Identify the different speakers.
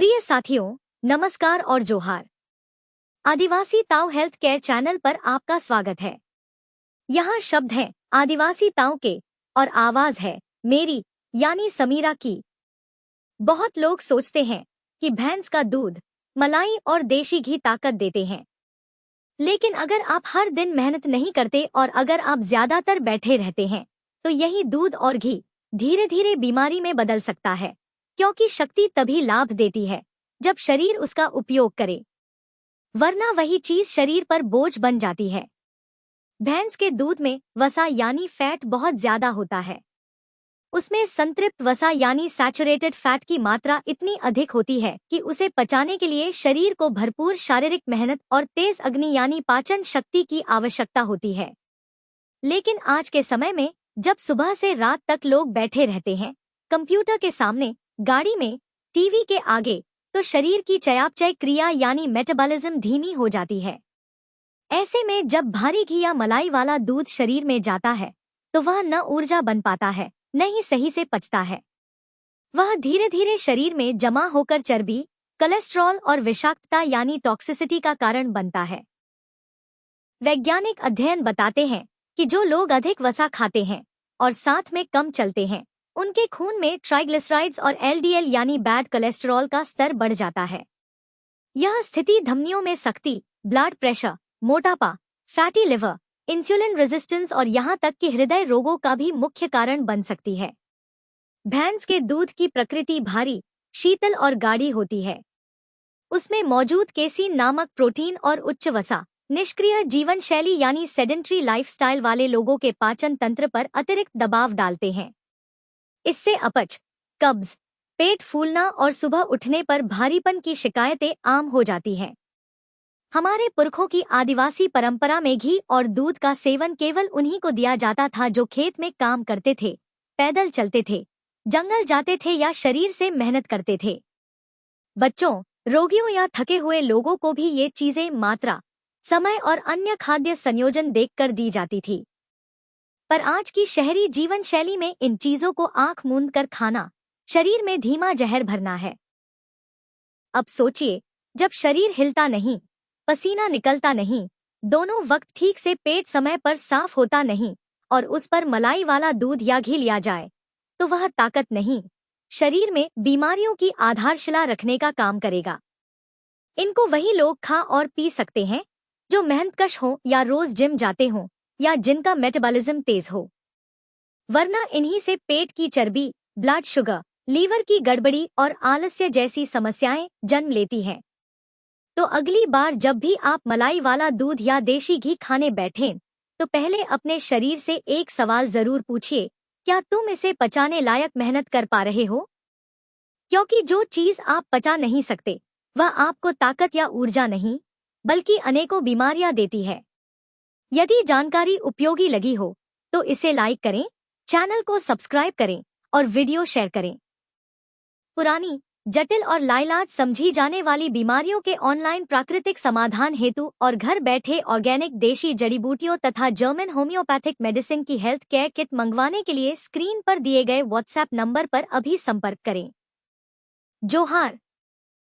Speaker 1: प्रिय साथियों, नमस्कार और जोहार। आदिवासी ताऊ हेल्थ केयर चैनल पर आपका स्वागत है। यहाँ शब्द हैं आदिवासी ताऊ के और आवाज है मेरी यानी समीरा की। बहुत लोग सोचते हैं कि भैंस का दूध, मलाई और देशी घी ताकत देते हैं, लेकिन अगर आप हर दिन मेहनत नहीं करते और अगर आप ज्यादातर बैठे रहते हैं तो यही दूध और घी धीरे धीरे बीमारी में बदल सकता है, क्योंकि शक्ति तभी लाभ देती है जब शरीर उसका उपयोग करे, वरना वही चीज शरीर पर बोझ बन जाती है। भैंस के दूध में वसा यानी फैट बहुत ज्यादा होता है। उसमें संतृप्त वसा यानी सैचुरेटेड फैट की मात्रा इतनी अधिक होती है कि उसे पचाने के लिए शरीर को भरपूर शारीरिक मेहनत और तेज अग्नि यानी पाचन शक्ति की आवश्यकता होती है। लेकिन आज के समय में जब सुबह से रात तक लोग बैठे रहते हैं, कंप्यूटर के सामने, गाड़ी में, टीवी के आगे, तो शरीर की चयापचय क्रिया यानी मेटाबॉलिज्म धीमी हो जाती है। ऐसे में जब भारी घी या मलाई वाला दूध शरीर में जाता है तो वह न ऊर्जा बन पाता है, न ही सही से पचता है। वह धीरे धीरे शरीर में जमा होकर चर्बी, कोलेस्ट्रॉल और विषाक्तता यानी टॉक्सिसिटी का कारण बनता है। वैज्ञानिक अध्ययन बताते हैं कि जो लोग अधिक वसा खाते हैं और साथ में कम चलते हैं, उनके खून में ट्राइग्लिसराइड्स और एलडीएल यानी बैड कोलेस्ट्रॉल का स्तर बढ़ जाता है। यह स्थिति धमनियों में सख्ती, ब्लड प्रेशर, मोटापा, फैटी लिवर, इंसुलिन रेजिस्टेंस और यहाँ तक कि हृदय रोगों का भी मुख्य कारण बन सकती है। भैंस के दूध की प्रकृति भारी, शीतल और गाढ़ी होती है। उसमें मौजूद केसीन नामक प्रोटीन और उच्च वसा निष्क्रिय जीवन शैली यानी सेडेंट्री लाइफस्टाइल वाले लोगों के पाचन तंत्र पर अतिरिक्त दबाव डालते हैं। इससे अपच, कब्ज, पेट फूलना और सुबह उठने पर भारीपन की शिकायतें आम हो जाती हैं। हमारे पुरखों की आदिवासी परंपरा में घी और दूध का सेवन केवल उन्हीं को दिया जाता था जो खेत में काम करते थे, पैदल चलते थे, जंगल जाते थे या शरीर से मेहनत करते थे। बच्चों, रोगियों या थके हुए लोगों को भी ये चीजें मात्रा, समय और अन्य खाद्य संयोजन देखकर दी जाती थी। पर आज की शहरी जीवन शैली में इन चीजों को आंख मूंद कर खाना शरीर में धीमा जहर भरना है। अब सोचिए, जब शरीर हिलता नहीं, पसीना निकलता नहीं, दोनों वक्त ठीक से पेट समय पर साफ होता नहीं और उस पर मलाई वाला दूध या घी लिया जाए, तो वह ताकत नहीं, शरीर में बीमारियों की आधारशिला रखने का काम करेगा। इनको वही लोग खा और पी सकते हैं जो मेहनतकश हों या रोज जिम जाते हों या जिनका मेटाबॉलिज्म तेज हो, वरना इन्हीं से पेट की चर्बी, ब्लड शुगर, लीवर की गड़बड़ी और आलस्य जैसी समस्याएं जन्म लेती हैं। तो अगली बार जब भी आप मलाई वाला दूध या देशी घी खाने बैठें, तो पहले अपने शरीर से एक सवाल जरूर पूछिए, क्या तुम इसे पचाने लायक मेहनत कर पा रहे हो? क्योंकि जो चीज आप पचा नहीं सकते, वह आपको ताकत या ऊर्जा नहीं, बल्कि अनेकों बीमारियां देती है। यदि जानकारी उपयोगी लगी हो तो इसे लाइक करें, चैनल को सब्सक्राइब करें और वीडियो शेयर करें। पुरानी, जटिल और लाइलाज समझी जाने वाली बीमारियों के ऑनलाइन प्राकृतिक समाधान हेतु और घर बैठे ऑर्गेनिक देशी जड़ी बूटियों तथा जर्मन होम्योपैथिक मेडिसिन की हेल्थ केयर किट मंगवाने के लिए स्क्रीन पर दिए गए व्हाट्सएप नंबर पर अभी संपर्क करें। जोहार।